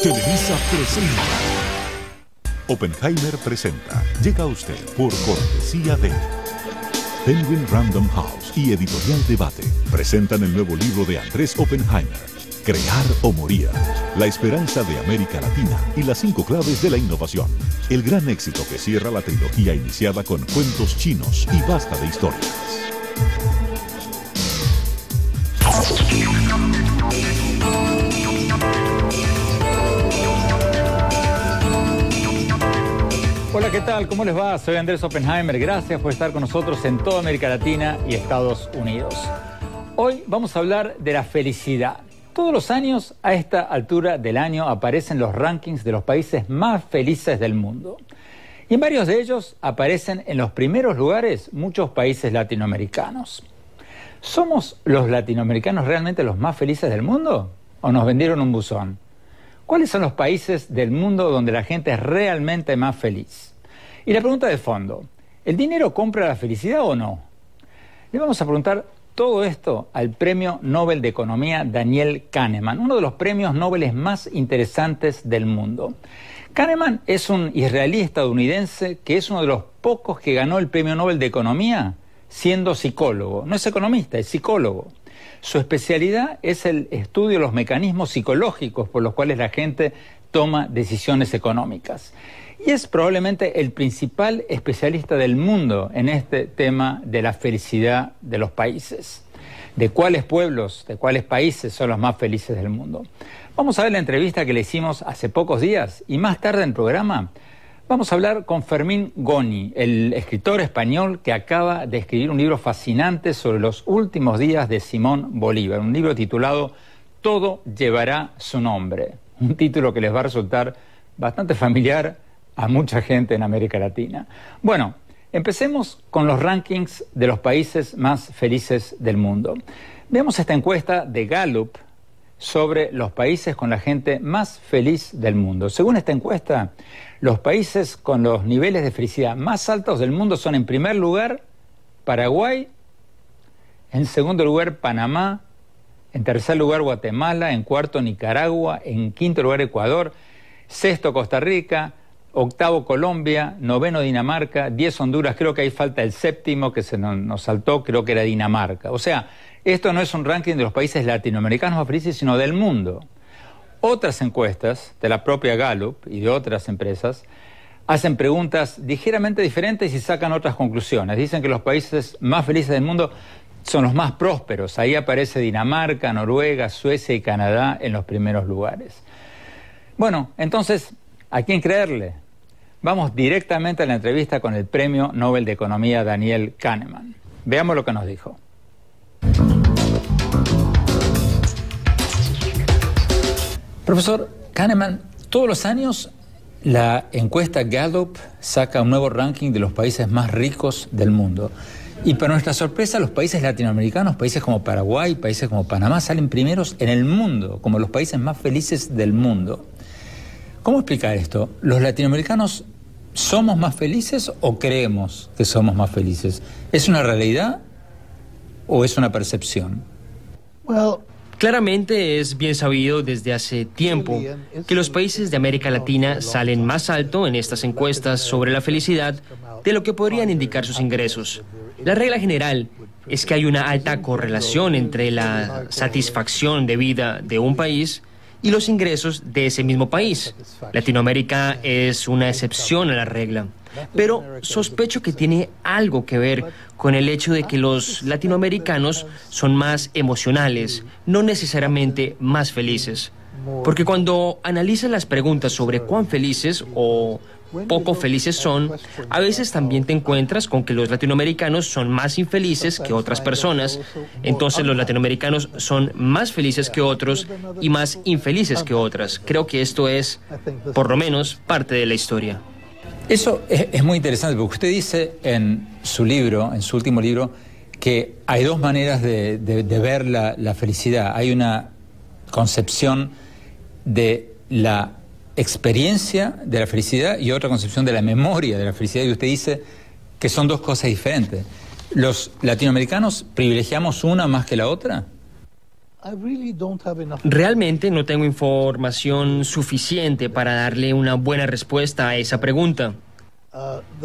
Televisa presenta. Oppenheimer presenta. Llega a usted por cortesía de Penguin Random House y Editorial Debate. Presentan el nuevo libro de Andrés Oppenheimer, Crear o Morir. La esperanza de América Latina y las 5 claves de la innovación. El gran éxito que cierra la trilogía iniciada con cuentos chinos y basta de historias. Hola, ¿qué tal? ¿Cómo les va? Soy Andrés Oppenheimer. Gracias por estar con nosotros en toda América Latina y Estados Unidos. Hoy vamos a hablar de la felicidad. Todos los años, a esta altura del año, aparecen los rankings de los países más felices del mundo. Y en varios de ellos aparecen en los primeros lugares muchos países latinoamericanos. ¿Somos los latinoamericanos realmente los más felices del mundo? ¿O nos vendieron un buzón? ¿Cuáles son los países del mundo donde la gente es realmente más feliz? Y la pregunta de fondo, ¿el dinero compra la felicidad o no? Le vamos a preguntar todo esto al Premio Nobel de Economía Daniel Kahneman, uno de los premios Nobel más interesantes del mundo. Kahneman es un israelí estadounidense que es uno de los pocos que ganó el Premio Nobel de Economía siendo psicólogo. No es economista, es psicólogo. Su especialidad es el estudio de los mecanismos psicológicos por los cuales la gente toma decisiones económicas. Y es probablemente el principal especialista del mundo en este tema de la felicidad de los países. ¿De cuáles pueblos, de cuáles países son los más felices del mundo? Vamos a ver la entrevista que le hicimos hace pocos días y más tarde en el programa vamos a hablar con Fermín Goni, el escritor español que acaba de escribir un libro fascinante sobre los últimos días de Simón Bolívar, un libro titulado Todo llevará su nombre, un título que les va a resultar bastante familiar a mucha gente en América Latina. Bueno, empecemos con los rankings de los países más felices del mundo. Veamos esta encuesta de Gallup sobre los países con la gente más feliz del mundo. Según esta encuesta, los países con los niveles de felicidad más altos del mundo son, en primer lugar, Paraguay, en segundo lugar, Panamá, en tercer lugar, Guatemala, en cuarto, Nicaragua, en quinto lugar, Ecuador, sexto, Costa Rica, octavo, Colombia, noveno, Dinamarca, 10, Honduras, creo que ahí falta el séptimo que se nos saltó, creo que era Dinamarca. O sea, esto no es un ranking de los países latinoamericanos más felices, sino del mundo. Otras encuestas de la propia Gallup y de otras empresas hacen preguntas ligeramente diferentes y sacan otras conclusiones. Dicen que los países más felices del mundo son los más prósperos. Ahí aparece Dinamarca, Noruega, Suecia y Canadá en los primeros lugares. Bueno, entonces, ¿a quién creerle? Vamos directamente a la entrevista con el Premio Nobel de Economía Daniel Kahneman. Veamos lo que nos dijo. Profesor Kahneman, todos los años la encuesta Gallup saca un nuevo ranking de los países más ricos del mundo. Y para nuestra sorpresa, los países latinoamericanos, países como Paraguay, países como Panamá, salen primeros en el mundo, como los países más felices del mundo. ¿Cómo explicar esto? ¿Los latinoamericanos somos más felices o creemos que somos más felices? ¿Es una realidad o es una percepción? Claramente es bien sabido desde hace tiempo que los países de América Latina salen más alto en estas encuestas sobre la felicidad de lo que podrían indicar sus ingresos. La regla general es que hay una alta correlación entre la satisfacción de vida de un país y los ingresos de ese mismo país. Latinoamérica es una excepción a la regla, pero sospecho que tiene algo que ver con el hecho de que los latinoamericanos son más emocionales, no necesariamente más felices. Porque cuando analizas las preguntas sobre cuán felices o poco felices son, a veces también te encuentras con que los latinoamericanos son más infelices que otras personas, entonces los latinoamericanos son más felices que otros y más infelices que otras. Creo que esto es, por lo menos, parte de la historia. Eso es muy interesante, porque usted dice en su libro, en su último libro, que hay dos maneras de ver la felicidad. Hay una concepción de la experiencia de la felicidad y otra concepción de la memoria de la felicidad, y usted dice que son dos cosas diferentes. ¿Los latinoamericanos privilegiamos una más que la otra? Realmente no tengo información suficiente para darle una buena respuesta a esa pregunta.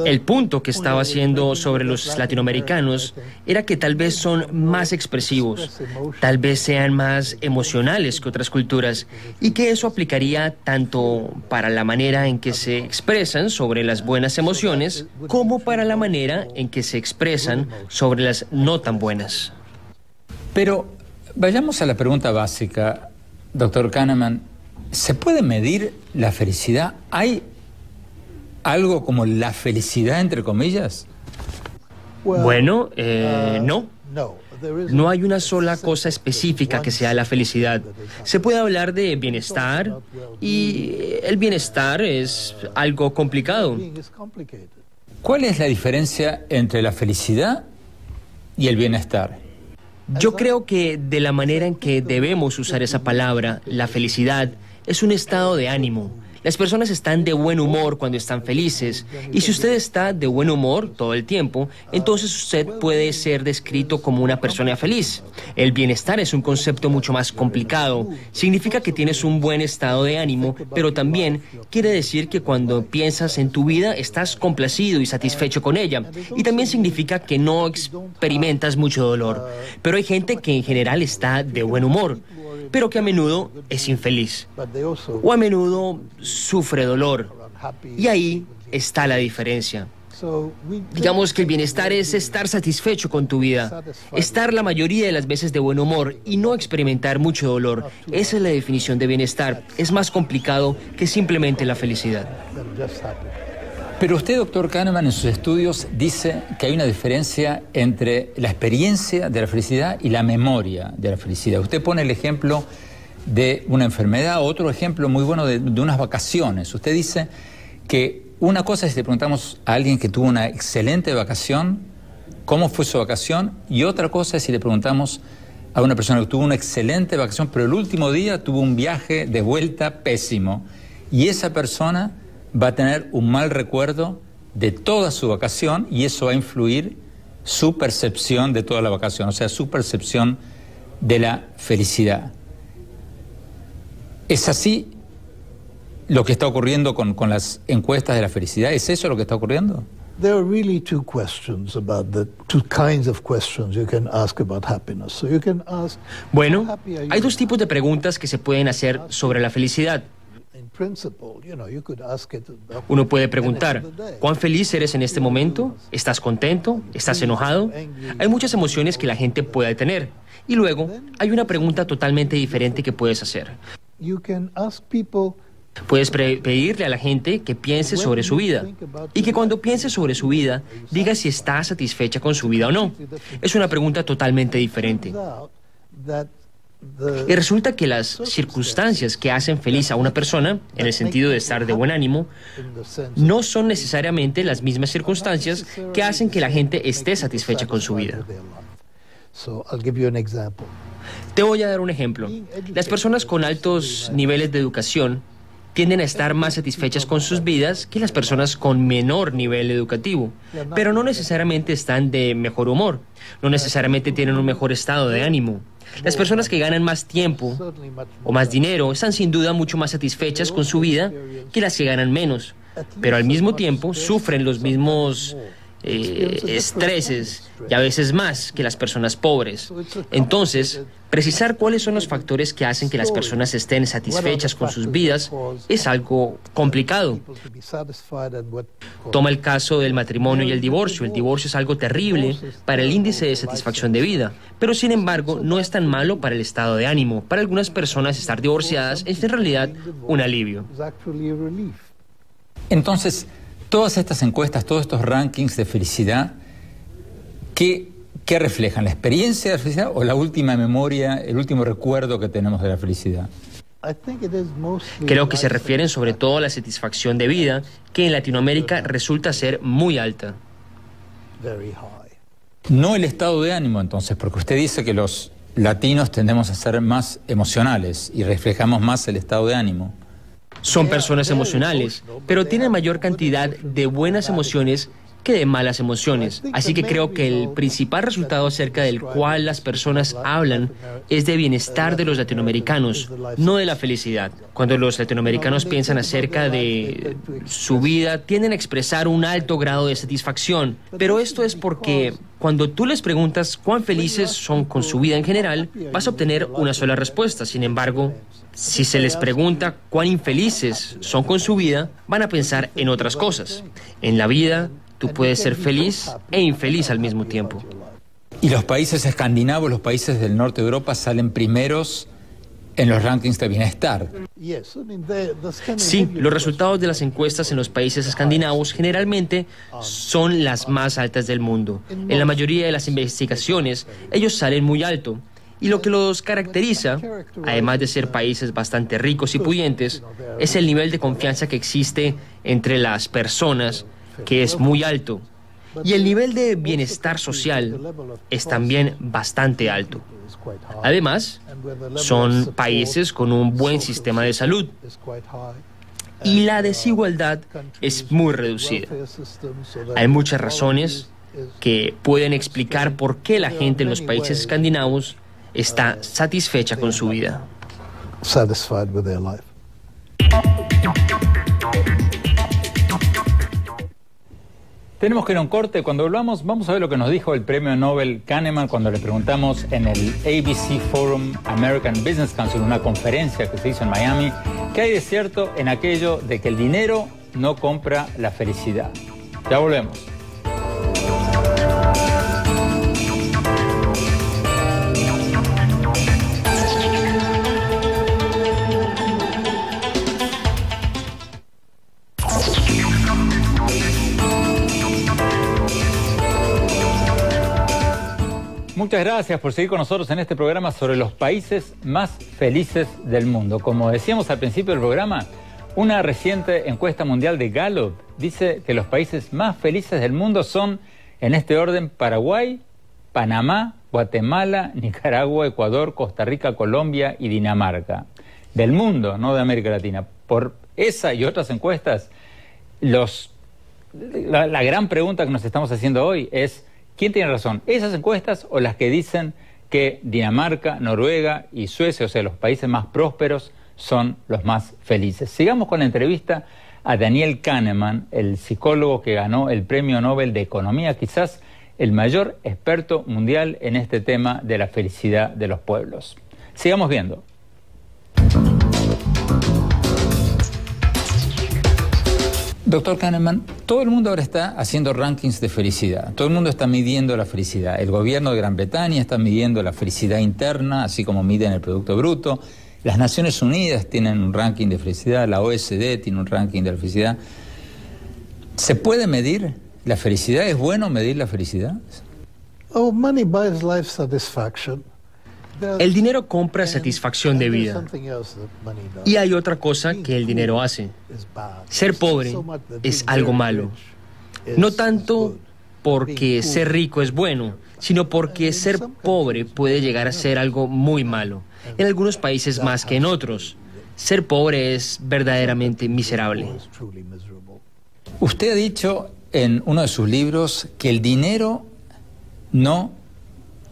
El punto que estaba haciendo sobre los latinoamericanos era que tal vez son más expresivos, tal vez sean más emocionales que otras culturas, y que eso aplicaría tanto para la manera en que se expresan sobre las buenas emociones, como para la manera en que se expresan sobre las no tan buenas. Pero vayamos a la pregunta básica, doctor Kahneman. ¿Se puede medir la felicidad? ¿Hay algo como la felicidad, entre comillas? Bueno, no. No hay una sola cosa específica que sea la felicidad. Se puede hablar de bienestar y el bienestar es algo complicado. ¿Cuál es la diferencia entre la felicidad y el bienestar? Yo creo que de la manera en que debemos usar esa palabra, la felicidad, es un estado de ánimo. Las personas están de buen humor cuando están felices, y si usted está de buen humor todo el tiempo, entonces usted puede ser descrito como una persona feliz. El bienestar es un concepto mucho más complicado. Significa que tienes un buen estado de ánimo, pero también quiere decir que cuando piensas en tu vida estás complacido y satisfecho con ella. Y también significa que no experimentas mucho dolor. Pero hay gente que en general está de buen humor, pero que a menudo es infeliz, o a menudo sufre dolor, y ahí está la diferencia. Digamos que el bienestar es estar satisfecho con tu vida, estar la mayoría de las veces de buen humor y no experimentar mucho dolor. Esa es la definición de bienestar. Es más complicado que simplemente la felicidad. Pero usted, doctor Kahneman, en sus estudios dice que hay una diferencia entre la experiencia de la felicidad y la memoria de la felicidad. Usted pone el ejemplo de una enfermedad, otro ejemplo muy bueno de unas vacaciones. Usted dice que una cosa es si le preguntamos a alguien que tuvo una excelente vacación, cómo fue su vacación, y otra cosa es si le preguntamos a una persona que tuvo una excelente vacación, pero el último día tuvo un viaje de vuelta pésimo, y esa persona va a tener un mal recuerdo de toda su vacación, y eso va a influir su percepción de toda la vacación, o sea, su percepción de la felicidad. ¿Es así lo que está ocurriendo con las encuestas de la felicidad? ¿Es eso lo que está ocurriendo? There are really two questions about the two kinds of questions you can ask about happiness. So you can ask, bueno, hay dos tipos de preguntas que se pueden hacer sobre la felicidad. Uno puede preguntar, ¿cuán feliz eres en este momento? ¿Estás contento? ¿Estás enojado? Hay muchas emociones que la gente puede tener. Y luego, hay una pregunta totalmente diferente que puedes hacer. Puedes pedirle a la gente que piense sobre su vida y que cuando piense sobre su vida, diga si está satisfecha con su vida o no. Es una pregunta totalmente diferente. Y resulta que las circunstancias que hacen feliz a una persona, en el sentido de estar de buen ánimo, no son necesariamente las mismas circunstancias que hacen que la gente esté satisfecha con su vida. Te voy a dar un ejemplo. Las personas con altos niveles de educación tienden a estar más satisfechas con sus vidas que las personas con menor nivel educativo, pero no necesariamente están de mejor humor, no necesariamente tienen un mejor estado de ánimo. Las personas que ganan más tiempo o más dinero están sin duda mucho más satisfechas con su vida que las que ganan menos, pero al mismo tiempo sufren los mismos estreses y a veces más que las personas pobres. Entonces, precisar cuáles son los factores que hacen que las personas estén satisfechas con sus vidas es algo complicado. Toma el caso del matrimonio y el divorcio. El divorcio es algo terrible para el índice de satisfacción de vida, pero sin embargo no es tan malo para el estado de ánimo. Para algunas personas estar divorciadas es en realidad un alivio. Entonces, todas estas encuestas, todos estos rankings de felicidad, ¿qué reflejan? ¿La experiencia de la felicidad o la última memoria, el último recuerdo que tenemos de la felicidad? Creo que se refieren sobre todo a la satisfacción de vida, que en Latinoamérica resulta ser muy alta. No el estado de ánimo, entonces, porque usted dice que los latinos tendemos a ser más emocionales y reflejamos más el estado de ánimo. Son personas emocionales, pero tienen mayor cantidad de buenas emociones que de malas emociones. Así que creo que el principal resultado acerca del cual las personas hablan es de bienestar de los latinoamericanos, no de la felicidad. Cuando los latinoamericanos piensan acerca de su vida, tienden a expresar un alto grado de satisfacción. Pero esto es porque cuando tú les preguntas cuán felices son con su vida en general, vas a obtener una sola respuesta. Sin embargo, si se les pregunta cuán infelices son con su vida, van a pensar en otras cosas. En la vida, tú puedes ser feliz e infeliz al mismo tiempo. Y los países escandinavos, los países del norte de Europa, salen primeros en los rankings de bienestar. Sí, los resultados de las encuestas en los países escandinavos generalmente son las más altas del mundo. En la mayoría de las investigaciones, ellos salen muy alto. Y lo que los caracteriza, además de ser países bastante ricos y pudientes, es el nivel de confianza que existe entre las personas, que es muy alto. Y el nivel de bienestar social es también bastante alto. Además, son países con un buen sistema de salud. Y la desigualdad es muy reducida. Hay muchas razones que pueden explicar por qué la gente en los países escandinavos está satisfecha con su vida. Tenemos que ir a un corte. Cuando volvamos, vamos a ver lo que nos dijo el premio Nobel Kahneman cuando le preguntamos en el ABC Forum American Business Council, una conferencia que se hizo en Miami, ¿qué hay de cierto en aquello de que el dinero no compra la felicidad? Ya volvemos. Muchas gracias por seguir con nosotros en este programa sobre los países más felices del mundo. Como decíamos al principio del programa, una reciente encuesta mundial de Gallup dice que los países más felices del mundo son, en este orden, Paraguay, Panamá, Guatemala, Nicaragua, Ecuador, Costa Rica, Colombia y Dinamarca. Del mundo, no de América Latina. Por esa y otras encuestas, la gran pregunta que nos estamos haciendo hoy es: ¿quién tiene razón? ¿Esas encuestas o las que dicen que Dinamarca, Noruega y Suecia, o sea, los países más prósperos, son los más felices? Sigamos con la entrevista a Daniel Kahneman, el psicólogo que ganó el Premio Nobel de Economía, quizás el mayor experto mundial en este tema de la felicidad de los pueblos. Sigamos viendo. Doctor Kahneman, todo el mundo ahora está haciendo rankings de felicidad. Todo el mundo está midiendo la felicidad. El gobierno de Gran Bretaña está midiendo la felicidad interna, así como miden el Producto Bruto. Las Naciones Unidas tienen un ranking de felicidad, la OSD tiene un ranking de la felicidad. ¿Se puede medir la felicidad? ¿Es bueno medir la felicidad? Oh, money buys life satisfaction. El dinero compra satisfacción de vida. Y hay otra cosa que el dinero hace. Ser pobre es algo malo. No tanto porque ser rico es bueno, sino porque ser pobre puede llegar a ser algo muy malo. En algunos países más que en otros. Ser pobre es verdaderamente miserable. Usted ha dicho en uno de sus libros que el dinero no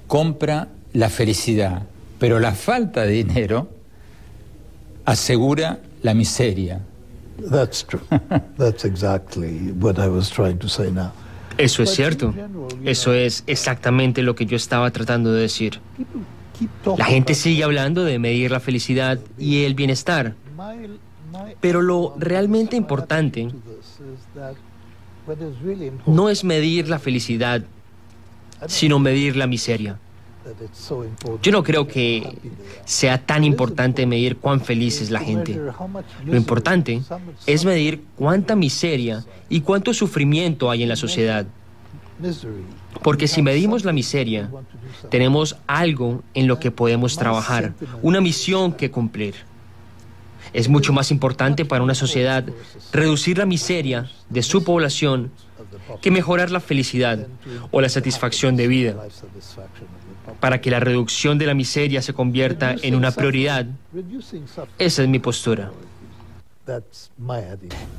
compra la felicidad, pero la falta de dinero asegura la miseria. That's true. That's exactly what I was trying to say now. Eso es cierto. Eso es exactamente lo que yo estaba tratando de decir. La gente sigue hablando de medir la felicidad y el bienestar, pero lo realmente importante no es medir la felicidad, sino medir la miseria. Yo no creo que sea tan importante medir cuán feliz es la gente. Lo importante es medir cuánta miseria y cuánto sufrimiento hay en la sociedad. Porque si medimos la miseria, tenemos algo en lo que podemos trabajar, una misión que cumplir. Es mucho más importante para una sociedad reducir la miseria de su población que mejorar la felicidad o la satisfacción de vida. Para que la reducción de la miseria se convierta en una prioridad, esa es mi postura.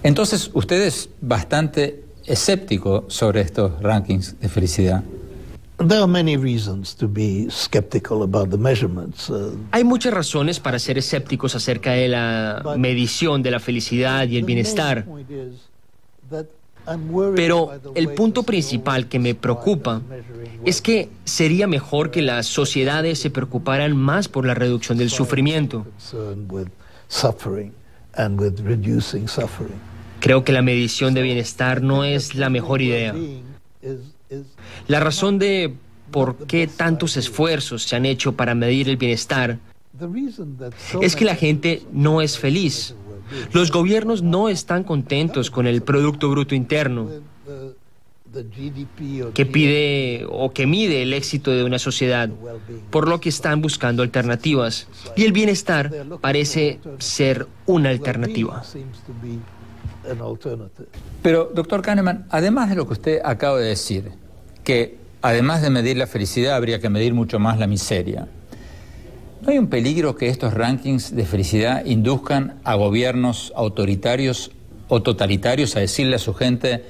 Entonces, usted es bastante escéptico sobre estos rankings de felicidad? There are many reasons to be skeptical about the measurements. Hay muchas razones para ser escépticos acerca de la medición de la felicidad y el bienestar. Pero el punto principal que me preocupa es que sería mejor que las sociedades se preocuparan más por la reducción del sufrimiento. Creo que la medición de bienestar no es la mejor idea. La razón de por qué tantos esfuerzos se han hecho para medir el bienestar es que la gente no es feliz. Los gobiernos no están contentos con el Producto Bruto Interno, que pide o que mide el éxito de una sociedad, por lo que están buscando alternativas. Y el bienestar parece ser una alternativa. Pero, doctor Kahneman, además de lo que usted acaba de decir, que además de medir la felicidad habría que medir mucho más la miseria, ¿no hay un peligro que estos rankings de felicidad induzcan a gobiernos autoritarios o totalitarios a decirle a su gente,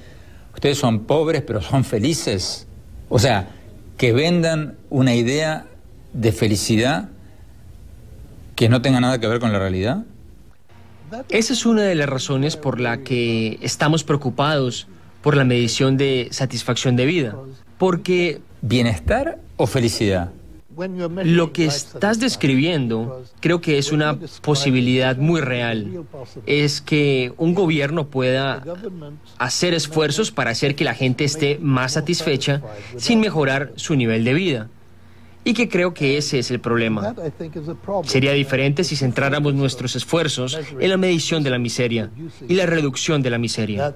ustedes son pobres pero son felices? O sea, que vendan una idea de felicidad que no tenga nada que ver con la realidad. Esa es una de las razones por la que estamos preocupados por la medición de satisfacción de vida. Porque ¿bienestar o felicidad? Lo que estás describiendo creo que es una posibilidad muy real. Es que un gobierno pueda hacer esfuerzos para hacer que la gente esté más satisfecha sin mejorar su nivel de vida. Y que creo que ese es el problema. Sería diferente si centráramos nuestros esfuerzos en la medición de la miseria y la reducción de la miseria.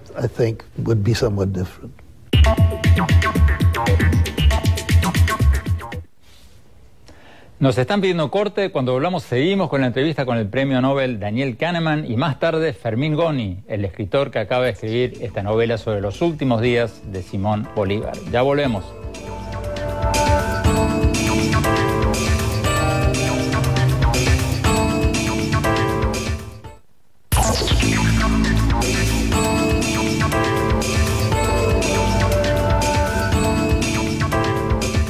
Nos están pidiendo corte. Cuando volvamos seguimos con la entrevista con el premio Nobel Daniel Kahneman y más tarde Fermín Goni, el escritor que acaba de escribir esta novela sobre los últimos días de Simón Bolívar. Ya volvemos.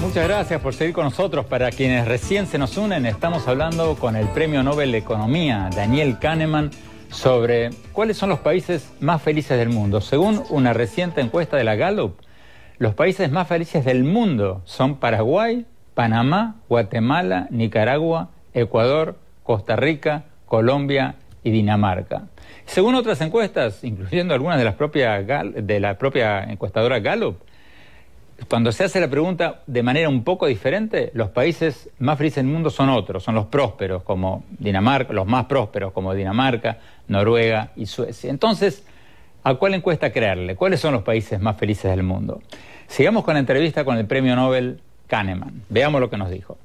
Muchas gracias por seguir con nosotros. Para quienes recién se nos unen, estamos hablando con el Premio Nobel de Economía, Daniel Kahneman, sobre cuáles son los países más felices del mundo. Según una reciente encuesta de la Gallup, los países más felices del mundo son Paraguay, Panamá, Guatemala, Nicaragua, Ecuador, Costa Rica, Colombia y Dinamarca. Según otras encuestas, incluyendo algunas de la propia encuestadora Gallup, cuando se hace la pregunta de manera un poco diferente, los países más felices del mundo son otros, son los prósperos como Dinamarca, los más prósperos como Dinamarca, Noruega y Suecia. Entonces, ¿a cuál encuesta creerle? ¿Cuáles son los países más felices del mundo? Sigamos con la entrevista con el premio Nobel Kahneman. Veamos lo que nos dijo.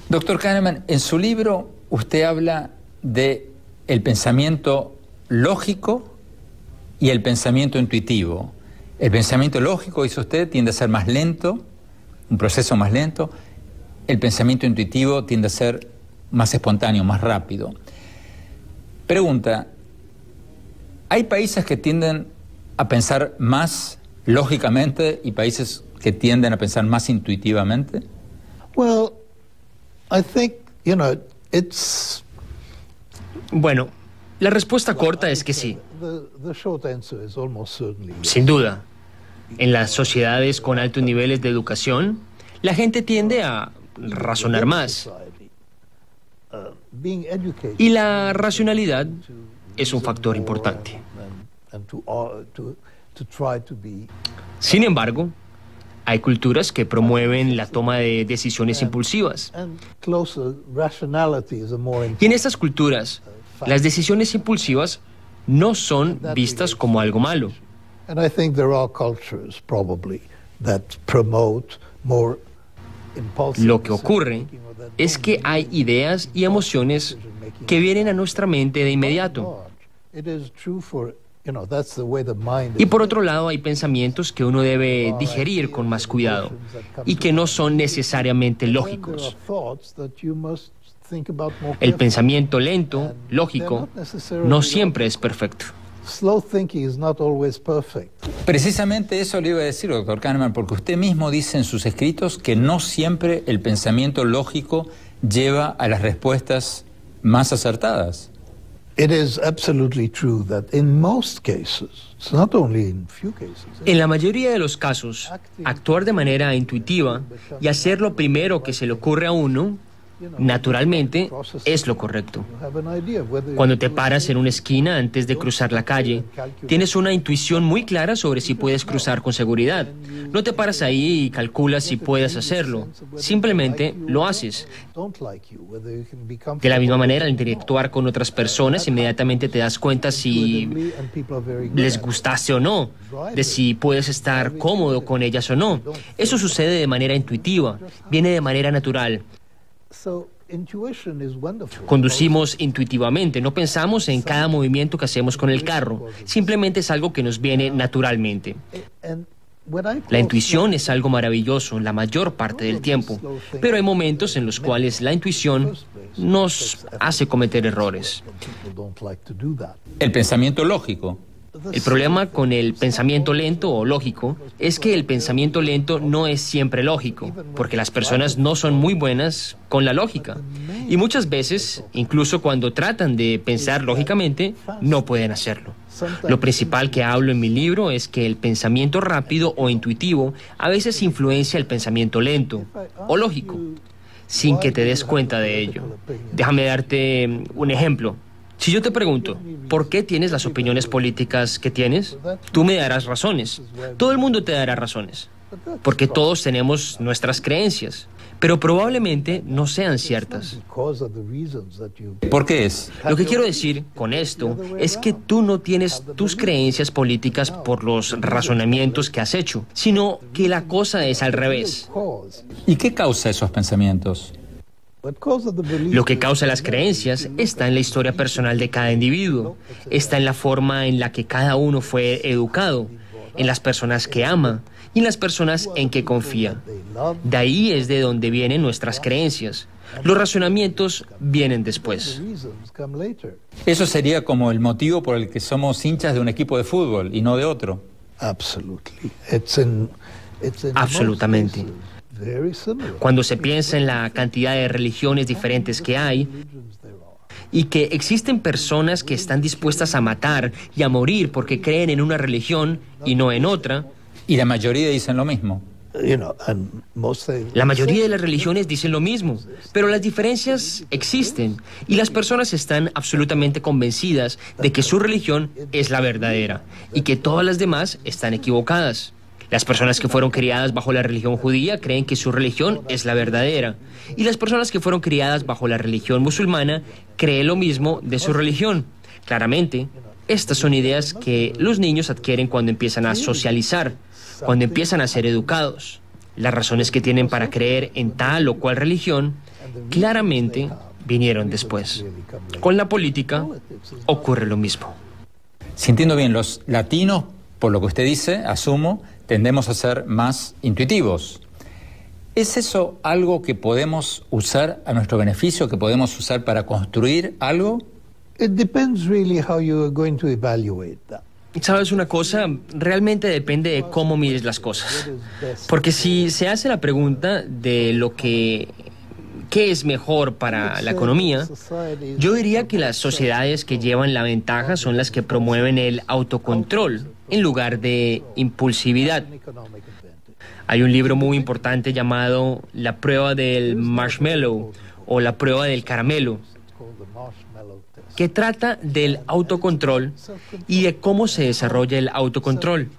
Doctor Kahneman, en su libro usted habla de el pensamiento lógico y el pensamiento intuitivo. El pensamiento lógico, dice usted, tiende a ser más lento, un proceso más lento. El pensamiento intuitivo tiende a ser más espontáneo, más rápido. Pregunta, ¿hay países que tienden a pensar más lógicamente y países que tienden a pensar más intuitivamente? Well, I think, it's... Bueno, la respuesta corta es que sí. Sin duda. En las sociedades con altos niveles de educación, la gente tiende a razonar más. Y la racionalidad es un factor importante. Sin embargo, hay culturas que promueven la toma de decisiones impulsivas. Y en estas culturas, las decisiones impulsivas no son vistas como algo malo. Lo que ocurre es que hay ideas y emociones que vienen a nuestra mente de inmediato. Y por otro lado, hay pensamientos que uno debe digerir con más cuidado y que no son necesariamente lógicos. El pensamiento lento, lógico, no siempre es perfecto. Slow thinking is not always perfect. Precisamente eso le iba a decir, doctor Kahneman, porque usted mismo dice en sus escritos que no siempre el pensamiento lógico lleva a las respuestas más acertadas. It is absolutely true that in most cases, it's not only in few cases. En la mayoría de los casos, actuar de manera intuitiva y hacer lo primero que se le ocurre a uno, naturalmente, es lo correcto. Cuando te paras en una esquina antes de cruzar la calle, tienes una intuición muy clara sobre si puedes cruzar con seguridad. No te paras ahí y calculas si puedes hacerlo. Simplemente lo haces. De la misma manera, al interactuar con otras personas, inmediatamente te das cuenta si les gustaste o no, de si puedes estar cómodo con ellas o no. Eso sucede de manera intuitiva, viene de manera natural. Conducimos intuitivamente, no pensamos en cada movimiento que hacemos con el carro, simplemente es algo que nos viene naturalmente. La intuición es algo maravilloso la mayor parte del tiempo, pero hay momentos en los cuales la intuición nos hace cometer errores. El pensamiento lógico. El problema con el pensamiento lento o lógico es que el pensamiento lento no es siempre lógico, porque las personas no son muy buenas con la lógica. Y muchas veces, incluso cuando tratan de pensar lógicamente, no pueden hacerlo. Lo principal que hablo en mi libro es que el pensamiento rápido o intuitivo a veces influencia el pensamiento lento o lógico, sin que te des cuenta de ello. Déjame darte un ejemplo. Si yo te pregunto, ¿por qué tienes las opiniones políticas que tienes? Tú me darás razones. Todo el mundo te dará razones. Porque todos tenemos nuestras creencias. Pero probablemente no sean ciertas. ¿Por qué es? Lo que quiero decir con esto es que tú no tienes tus creencias políticas por los razonamientos que has hecho, sino que la cosa es al revés. ¿Y qué causa esos pensamientos? Lo que causa las creencias está en la historia personal de cada individuo, está en la forma en la que cada uno fue educado, en las personas que ama y en las personas en que confía. De ahí es de donde vienen nuestras creencias. Los razonamientos vienen después. Eso sería como el motivo por el que somos hinchas de un equipo de fútbol y no de otro. Absolutamente. Cuando se piensa en la cantidad de religiones diferentes que hay y que existen personas que están dispuestas a matar y a morir porque creen en una religión y no en otra. Y la mayoría dicen lo mismo. La mayoría de las religiones dicen lo mismo, pero las diferencias existen y las personas están absolutamente convencidas de que su religión es la verdadera y que todas las demás están equivocadas. Las personas que fueron criadas bajo la religión judía creen que su religión es la verdadera. Y las personas que fueron criadas bajo la religión musulmana creen lo mismo de su religión. Claramente, estas son ideas que los niños adquieren cuando empiezan a socializar, cuando empiezan a ser educados. Las razones que tienen para creer en tal o cual religión claramente vinieron después. Con la política ocurre lo mismo. Si entiendo bien, los latinos, por lo que usted dice, asumo, tendemos a ser más intuitivos. ¿Es eso algo que podemos usar a nuestro beneficio, que podemos usar para construir algo? It depends really how you are going to evaluate that. ¿Sabes una cosa? Realmente depende de cómo mires las cosas. Porque si se hace la pregunta de ¿qué es mejor para la economía? Yo diría que las sociedades que llevan la ventaja son las que promueven el autocontrol en lugar de impulsividad. Hay un libro muy importante llamado La prueba del marshmallow o La prueba del caramelo, que trata del autocontrol y de cómo se desarrolla el autocontrol.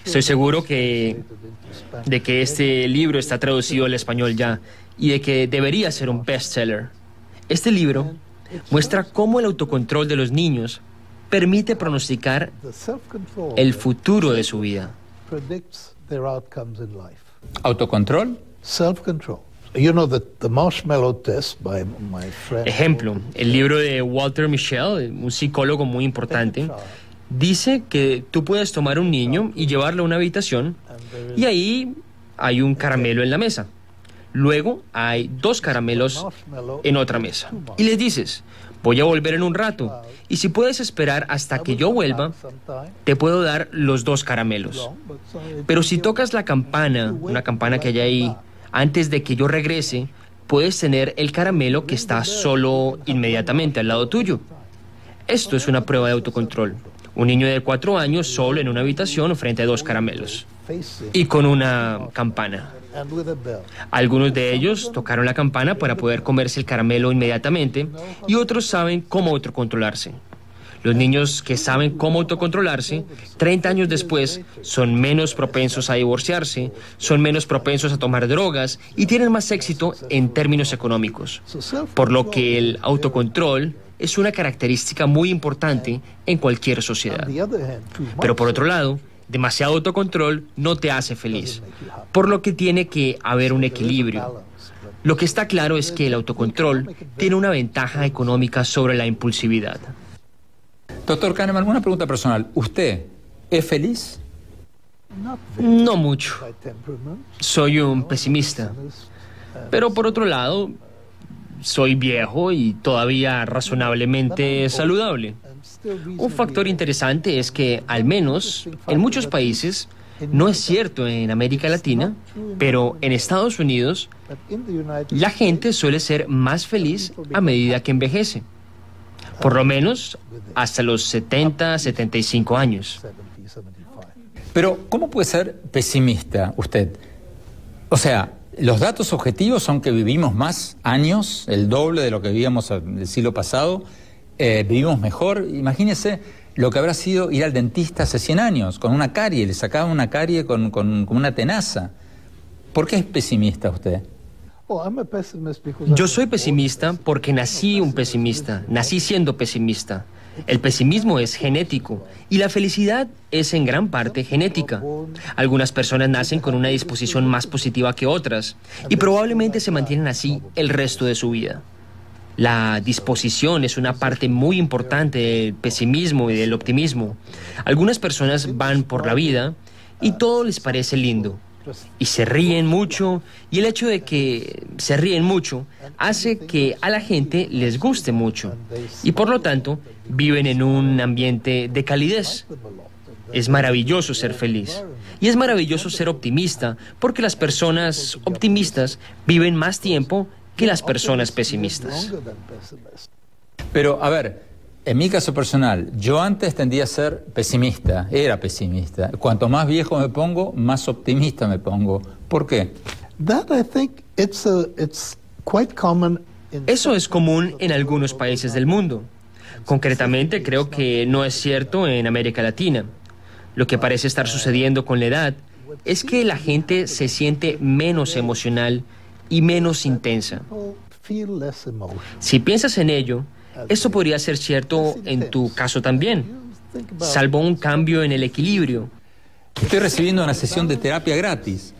Estoy seguro de que este libro está traducido al español ya y de que debería ser un bestseller. Este libro muestra cómo el autocontrol de los niños permite pronosticar el futuro de su vida. ¿Autocontrol? Self-control. You know that the marshmallow test by my friend. Ejemplo, el libro de Walter Mischel, un psicólogo muy importante, dice que tú puedes tomar un niño y llevarlo a una habitación y ahí hay un caramelo en la mesa. Luego hay 2 caramelos en otra mesa. Y les dices, voy a volver en un rato. Y si puedes esperar hasta que yo vuelva, te puedo dar los 2 caramelos. Pero si tocas la campana, una campana que hay ahí, antes de que yo regrese, puedes tener el caramelo que está solo inmediatamente al lado tuyo. Esto es una prueba de autocontrol. Un niño de 4 años solo en una habitación frente a 2 caramelos y con una campana. Algunos de ellos tocaron la campana para poder comerse el caramelo inmediatamente y otros saben cómo autocontrolarse. Los niños que saben cómo autocontrolarse, 30 años después, son menos propensos a divorciarse, son menos propensos a tomar drogas y tienen más éxito en términos económicos. Por lo que el autocontrol es una característica muy importante en cualquier sociedad. Pero por otro lado, demasiado autocontrol no te hace feliz, por lo que tiene que haber un equilibrio. Lo que está claro es que el autocontrol tiene una ventaja económica sobre la impulsividad. Doctor Kahneman, una pregunta personal. ¿Usted es feliz? No mucho. Soy un pesimista. Pero por otro lado, soy viejo y todavía razonablemente saludable. Un factor interesante es que, al menos en muchos países, no es cierto en América Latina, pero en Estados Unidos, la gente suele ser más feliz a medida que envejece. Por lo menos hasta los 70, 75 años. Pero, ¿cómo puede ser pesimista usted? O sea, los datos objetivos son que vivimos más años, el doble de lo que vivíamos el siglo pasado, vivimos mejor. Imagínese lo que habrá sido ir al dentista hace 100 años, con una carie, le sacaban una carie con una tenaza. ¿Por qué es pesimista usted? Yo soy pesimista porque nací un pesimista, nací siendo pesimista. El pesimismo es genético y la felicidad es en gran parte genética. Algunas personas nacen con una disposición más positiva que otras y probablemente se mantienen así el resto de su vida. La disposición es una parte muy importante del pesimismo y del optimismo. Algunas personas van por la vida y todo les parece lindo. Y se ríen mucho, y el hecho de que se ríen mucho hace que a la gente les guste mucho, y por lo tanto viven en un ambiente de calidez. Es maravilloso ser feliz, y es maravilloso ser optimista, porque las personas optimistas viven más tiempo que las personas pesimistas. Pero, a ver, en mi caso personal, yo antes tendía a ser pesimista, era pesimista. Cuanto más viejo me pongo, más optimista me pongo. ¿Por qué? Eso es común en algunos países del mundo. Concretamente, creo que no es cierto en América Latina. Lo que parece estar sucediendo con la edad es que la gente se siente menos emocional y menos intensa. Si piensas en ello, esto podría ser cierto en tu caso también, salvo un cambio en el equilibrio. Estoy recibiendo una sesión de terapia gratis.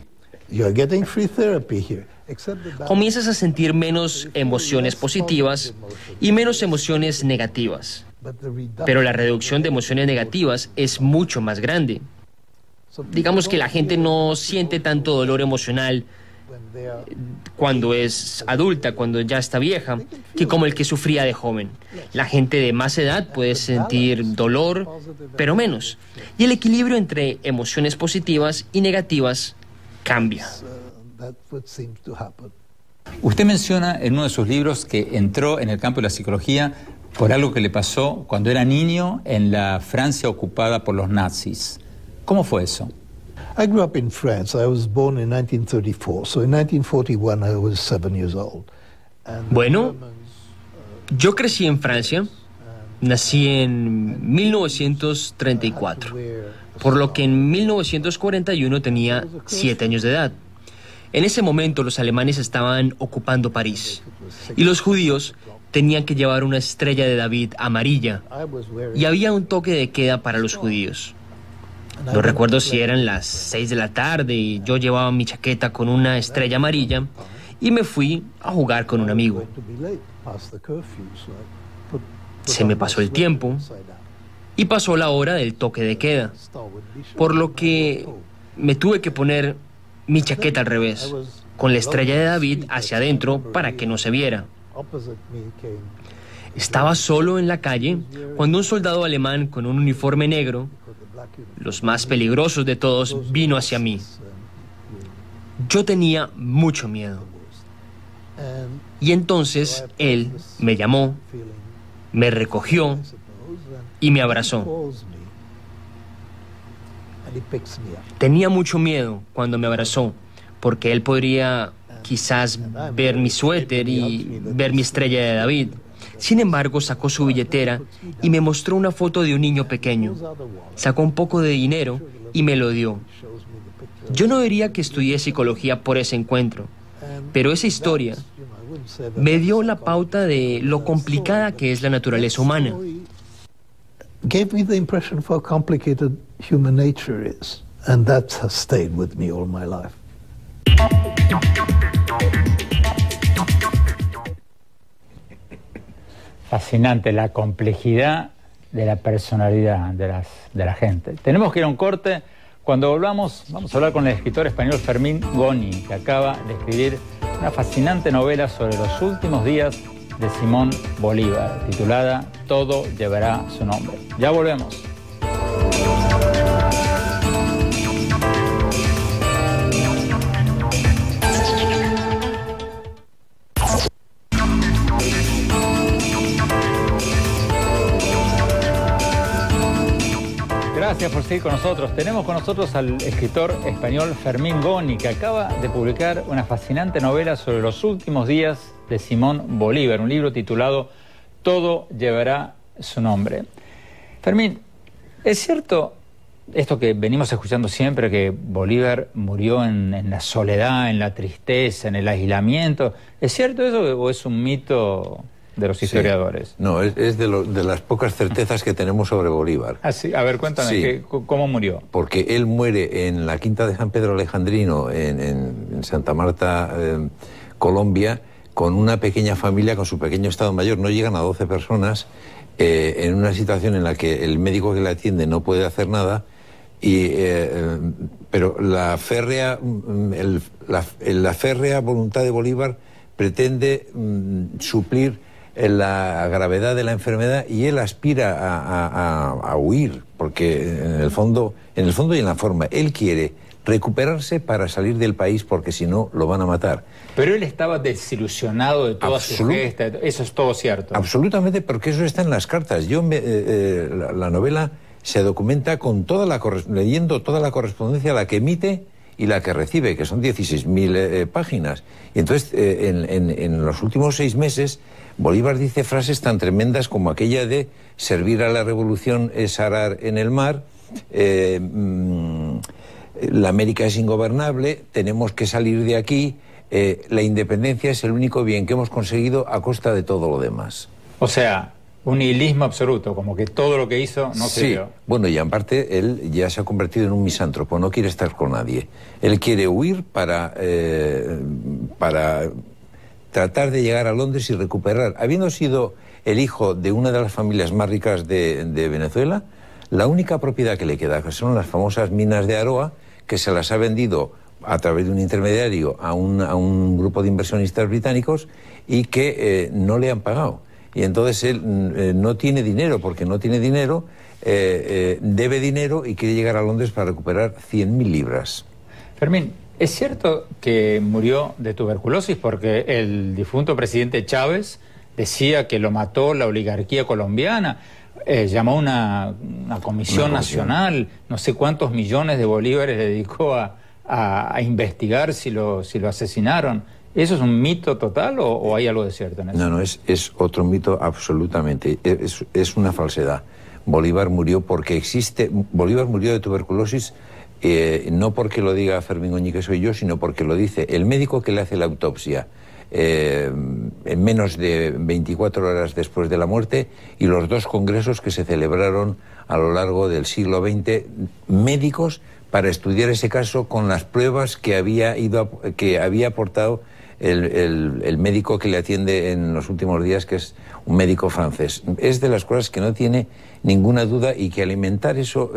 Comienzas a sentir menos emociones positivas y menos emociones negativas. Pero la reducción de emociones negativas es mucho más grande. Digamos que la gente no siente tanto dolor emocional cuando es adulta, cuando ya está vieja, que como el que sufría de joven. La gente de más edad puede sentir dolor, pero menos. Y el equilibrio entre emociones positivas y negativas cambia. Usted menciona en uno de sus libros que entró en el campo de la psicología por algo que le pasó cuando era niño en la Francia ocupada por los nazis. ¿Cómo fue eso? I grew up in France. I was born in 1934. So in 1941 I was 7 years old. Bueno, yo crecí en Francia. Nací en 1934, por lo que en 1941 tenía 7 años de edad. En ese momento los alemanes estaban ocupando París y los judíos tenían que llevar una estrella de David amarilla y había un toque de queda para los judíos. No recuerdo si eran las 6 de la tarde y yo llevaba mi chaqueta con una estrella amarilla y me fui a jugar con un amigo. Se me pasó el tiempo y pasó la hora del toque de queda, por lo que me tuve que poner mi chaqueta al revés. con la estrella de David hacia adentro para que no se viera. Estaba solo en la calle cuando un soldado alemán con un uniforme negro, los más peligrosos de todos, vino hacia mí. Yo tenía mucho miedo. Y entonces él me llamó, me recogió y me abrazó. Tenía mucho miedo cuando me abrazó, porque él podría quizás ver mi suéter y ver mi estrella de David. Sin embargo, sacó su billetera y me mostró una foto de un niño pequeño. Sacó un poco de dinero y me lo dio. Yo no diría que estudié psicología por ese encuentro, pero esa historia me dio la pauta de lo complicada que es la naturaleza humana. Gave me the impression of how complicated human nature is, and that has stayed with me all my life. Fascinante la complejidad de la personalidad de la gente. Tenemos que ir a un corte. Cuando volvamos, vamos a hablar con el escritor español Fermín Goni, que acaba de escribir una fascinante novela sobre los últimos días de Simón Bolívar, titulada Todo llevará su nombre. Ya volvemos. Gracias por seguir con nosotros. Tenemos con nosotros al escritor español Fermín Goni, que acaba de publicar una fascinante novela sobre los últimos días de Simón Bolívar, un libro titulado Todo llevará su nombre. Fermín, ¿es cierto esto que venimos escuchando siempre, que Bolívar murió en la soledad, en la tristeza, en el aislamiento? ¿Es cierto eso o es un mito de los historiadores? Sí. No, es de las pocas certezas que tenemos sobre Bolívar. Ah, sí. A ver, cuéntame, sí. ¿Cómo murió? Porque él muere en la quinta de San Pedro Alejandrino, en Santa Marta, Colombia, con una pequeña familia, con su pequeño estado mayor. No llegan a 12 personas, en una situación en la que el médico que le atiende no puede hacer nada, pero la férrea voluntad de Bolívar pretende suplir la gravedad de la enfermedad, y él aspira a huir, porque en el fondo y en la forma, él quiere recuperarse para salir del país, porque si no lo van a matar. Pero él estaba desilusionado de toda su gesta, eso es todo cierto. Absolutamente, porque eso está en las cartas. La novela se documenta con leyendo toda la correspondencia, la que emite y la que recibe, que son 16.000 páginas. Y entonces, en los últimos 6 meses, Bolívar dice frases tan tremendas como aquella de servir a la revolución es arar en el mar, la América es ingobernable, tenemos que salir de aquí, la independencia es el único bien que hemos conseguido a costa de todo lo demás. O sea, un nihilismo absoluto, como que todo lo que hizo no se dio. Bueno, y en parte él ya se ha convertido en un misántropo, no quiere estar con nadie. Él quiere huir para tratar de llegar a Londres y recuperar. Habiendo sido el hijo de una de las familias más ricas de Venezuela, la única propiedad que le queda, que son las famosas minas de Aroa, que se las ha vendido a través de un intermediario a un grupo de inversionistas británicos, y que no le han pagado. Y entonces él no tiene dinero, porque no tiene dinero, debe dinero y quiere llegar a Londres para recuperar 100.000 libras. Fermín, ¿es cierto que murió de tuberculosis? Porque el difunto presidente Chávez decía que lo mató la oligarquía colombiana, llamó una comisión nacional, no sé cuántos millones de bolívares le dedicó a investigar si lo asesinaron. ¿Eso es un mito total o hay algo de cierto en eso? No, es otro mito absolutamente, es una falsedad. Bolívar murió porque existe, Bolívar murió de tuberculosis, no porque lo diga Fermín Goni, que soy yo, sino porque lo dice el médico que le hace la autopsia en menos de 24 horas después de la muerte, y los 2 congresos que se celebraron a lo largo del siglo XX, médicos, para estudiar ese caso con las pruebas que había aportado el médico que le atiende en los últimos días, que es un médico francés. Es de las cosas que no tiene ninguna duda, y que alimentar eso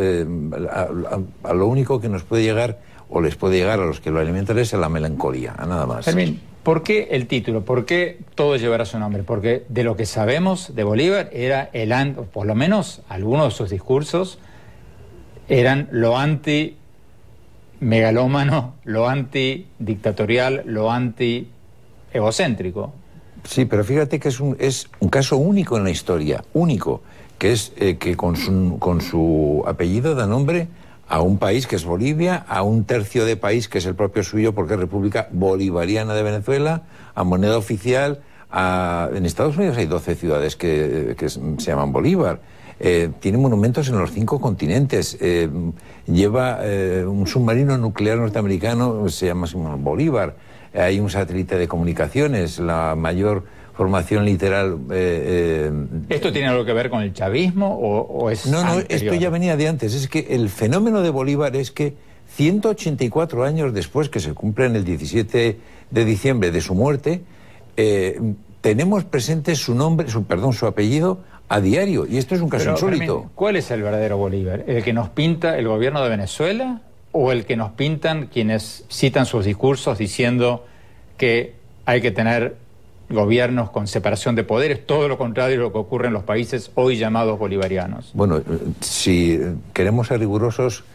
a lo único que nos puede llegar o les puede llegar a los que lo alimentan es a la melancolía, a nada más. Fermín, ¿por qué el título? ¿Por qué todo llevará su nombre? Porque de lo que sabemos de Bolívar era por lo menos algunos de sus discursos eran lo anti-megalómano, lo anti-dictatorial, lo anti-egocéntrico. Sí, pero fíjate que es un caso único en la historia, único, que es que con su apellido da nombre a un país que es Bolivia, a un tercio de país que es el propio suyo porque es República Bolivariana de Venezuela, a moneda oficial. En Estados Unidos hay 12 ciudades que se llaman Bolívar. Tiene monumentos en los 5 continentes. Lleva un submarino nuclear norteamericano, se llama Simón Bolívar. Hay un satélite de comunicaciones, la mayor formación literal. ¿Esto tiene algo que ver con el chavismo o es No, anterior? esto ya venía de antes. Es que el fenómeno de Bolívar es que 184 años después, que se cumplen el 17 de diciembre de su muerte, tenemos presente su apellido a diario, y esto es un caso insólito. Fermín, ¿cuál es el verdadero Bolívar? ¿El que nos pinta el gobierno de Venezuela o el que nos pintan quienes citan sus discursos diciendo que hay que tener gobiernos con separación de poderes, todo lo contrario de lo que ocurre en los países hoy llamados bolivarianos? Bueno, si queremos ser rigurosos,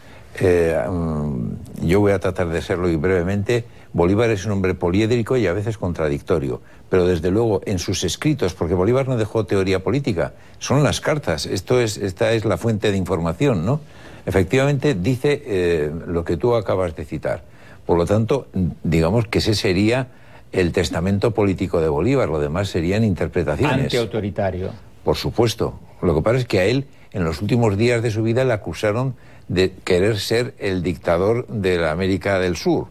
yo voy a tratar de serlo y brevemente. Bolívar es un hombre poliédrico y a veces contradictorio, pero desde luego en sus escritos, porque Bolívar no dejó teoría política, son las cartas, esta es la fuente de información, ¿no? Efectivamente dice lo que tú acabas de citar. Por lo tanto, digamos que ese sería el testamento político de Bolívar, lo demás serían interpretaciones. Antiautoritario. Por supuesto. Lo que pasa es que a él, en los últimos días de su vida, le acusaron de querer ser el dictador de la América del Sur.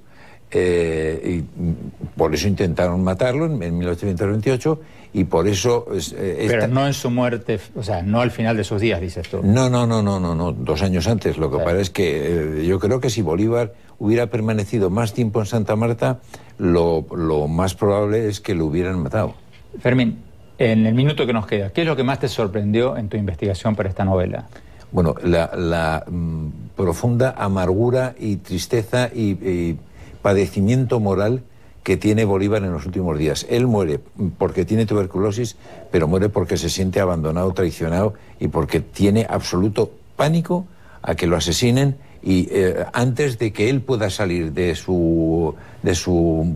Y por eso intentaron matarlo en 1828 y por eso... Pero no en su muerte, o sea, no al final de sus días, dices tú. No, 2 años antes. Lo que pasa es que yo creo que si Bolívar hubiera permanecido más tiempo en Santa Marta, lo más probable es que lo hubieran matado. Fermín, en el minuto que nos queda, ¿qué es lo que más te sorprendió en tu investigación para esta novela? Bueno, la profunda amargura y tristeza y padecimiento moral que tiene Bolívar en los últimos días. Él muere porque tiene tuberculosis, pero muere porque se siente abandonado, traicionado y porque tiene absoluto pánico a que lo asesinen y antes de que él pueda salir de su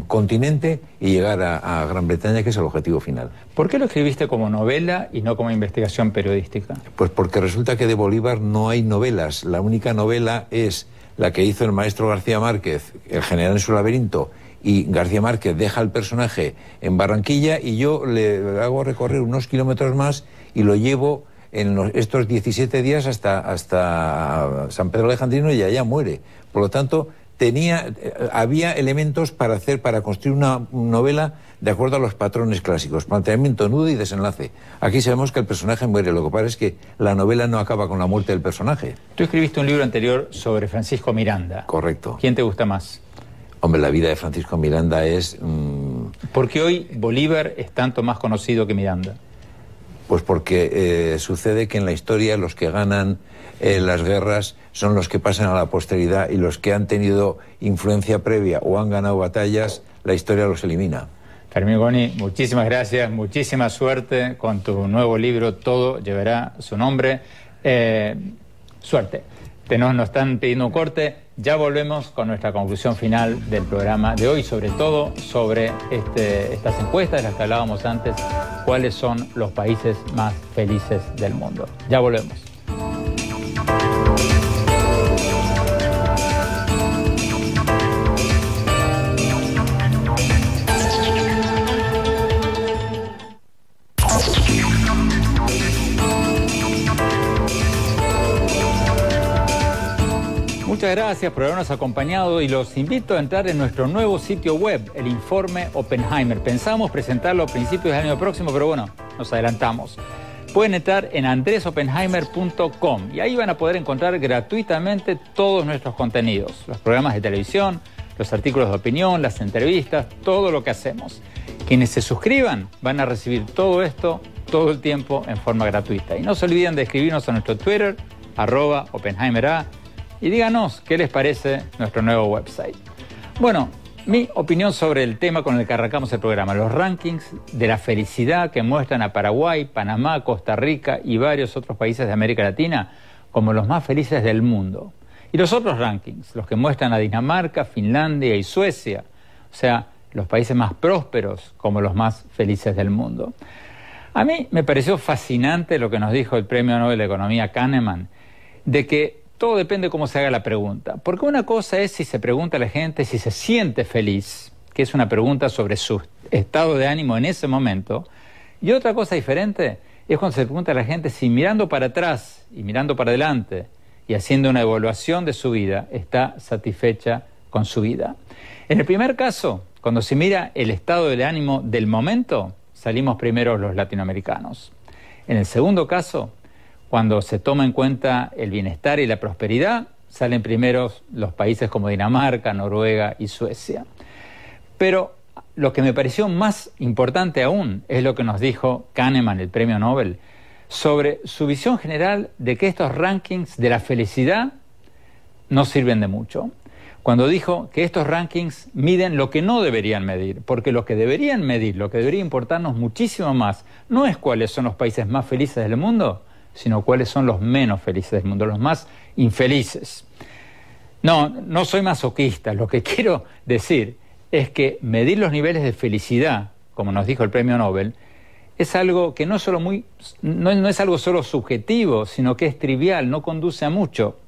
continente y llegar a Gran Bretaña, que es el objetivo final. ¿Por qué lo escribiste como novela y no como investigación periodística? Pues porque resulta que de Bolívar no hay novelas. La única novela es la que hizo el maestro García Márquez, El general en su laberinto, y García Márquez deja al personaje en Barranquilla y yo le hago recorrer unos kilómetros más y lo llevo en estos 17 días hasta San Pedro Alejandrino y allá muere. Por lo tanto, había elementos para construir una novela de acuerdo a los patrones clásicos, planteamiento, nudo y desenlace. Aquí sabemos que el personaje muere, lo que pasa es que la novela no acaba con la muerte del personaje. Tú escribiste un libro anterior sobre Francisco Miranda. Correcto. ¿Quién te gusta más? Hombre, la vida de Francisco Miranda es... ¿Por qué hoy Bolívar es tanto más conocido que Miranda? Pues porque sucede que en la historia los que ganan las guerras son los que pasan a la posteridad y los que han tenido influencia previa o han ganado batallas, la historia los elimina. Fermín Goni, muchísimas gracias, muchísima suerte con tu nuevo libro, todo llevará su nombre. Suerte. Nos están pidiendo un corte, ya volvemos con nuestra conclusión final del programa de hoy, sobre todo sobre estas encuestas de las que hablábamos antes, cuáles son los países más felices del mundo. Ya volvemos. Muchas gracias por habernos acompañado y los invito a entrar en nuestro nuevo sitio web, el Informe Oppenheimer. Pensamos presentarlo a principios del año próximo, pero bueno, nos adelantamos. Pueden entrar en andresoppenheimer.com y ahí van a poder encontrar gratuitamente todos nuestros contenidos, los programas de televisión, los artículos de opinión, las entrevistas, todo lo que hacemos. Quienes se suscriban van a recibir todo esto todo el tiempo en forma gratuita. Y no se olviden de escribirnos a nuestro Twitter, @OppenheimerA, y díganos qué les parece nuestro nuevo website. Bueno, mi opinión sobre el tema con el que arrancamos el programa, los rankings de la felicidad que muestran a Paraguay, Panamá, Costa Rica y varios otros países de América Latina como los más felices del mundo. Y los otros rankings, los que muestran a Dinamarca, Finlandia y Suecia, o sea, los países más prósperos como los más felices del mundo. A mí me pareció fascinante lo que nos dijo el Premio Nobel de Economía Kahneman, de que todo depende de cómo se haga la pregunta. Porque una cosa es si se pregunta a la gente si se siente feliz, que es una pregunta sobre su estado de ánimo en ese momento, y otra cosa diferente es cuando se pregunta a la gente si mirando para atrás y mirando para adelante y haciendo una evaluación de su vida, está satisfecha con su vida. En el primer caso, cuando se mira el estado de ánimo del momento, salimos primero los latinoamericanos. En el segundo caso, cuando se toma en cuenta el bienestar y la prosperidad, salen primero los países como Dinamarca, Noruega y Suecia. Pero lo que me pareció más importante aún es lo que nos dijo Kahneman, el Premio Nobel, sobre su visión general de que estos rankings de la felicidad no sirven de mucho. Cuando dijo que estos rankings miden lo que no deberían medir, porque lo que deberían medir, lo que debería importarnos muchísimo más, no es cuáles son los países más felices del mundo, sino cuáles son los menos felices del mundo, los más infelices. No soy masoquista, lo que quiero decir es que medir los niveles de felicidad, como nos dijo el Premio Nobel, es algo que no es algo solo subjetivo, sino que es trivial, no conduce a mucho.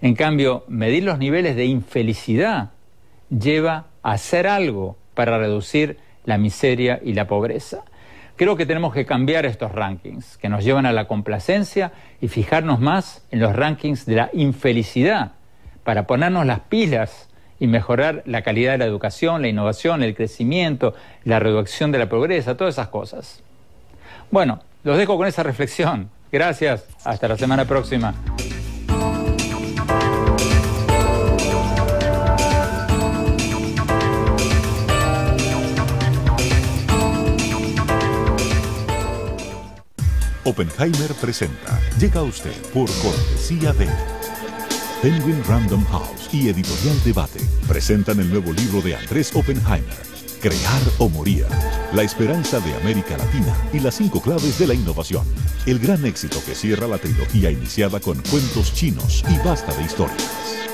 En cambio, medir los niveles de infelicidad lleva a hacer algo para reducir la miseria y la pobreza. Creo que tenemos que cambiar estos rankings, que nos llevan a la complacencia, y fijarnos más en los rankings de la infelicidad, para ponernos las pilas y mejorar la calidad de la educación, la innovación, el crecimiento, la reducción de la pobreza, todas esas cosas. Bueno, los dejo con esa reflexión. Gracias, hasta la semana próxima. Oppenheimer presenta. Llega a usted por cortesía de Penguin Random House y Editorial Debate. Presentan el nuevo libro de Andrés Oppenheimer, Crear o Morir. La esperanza de América Latina y las 5 claves de la innovación. El gran éxito que cierra la trilogía iniciada con Cuentos chinos y Basta de historias.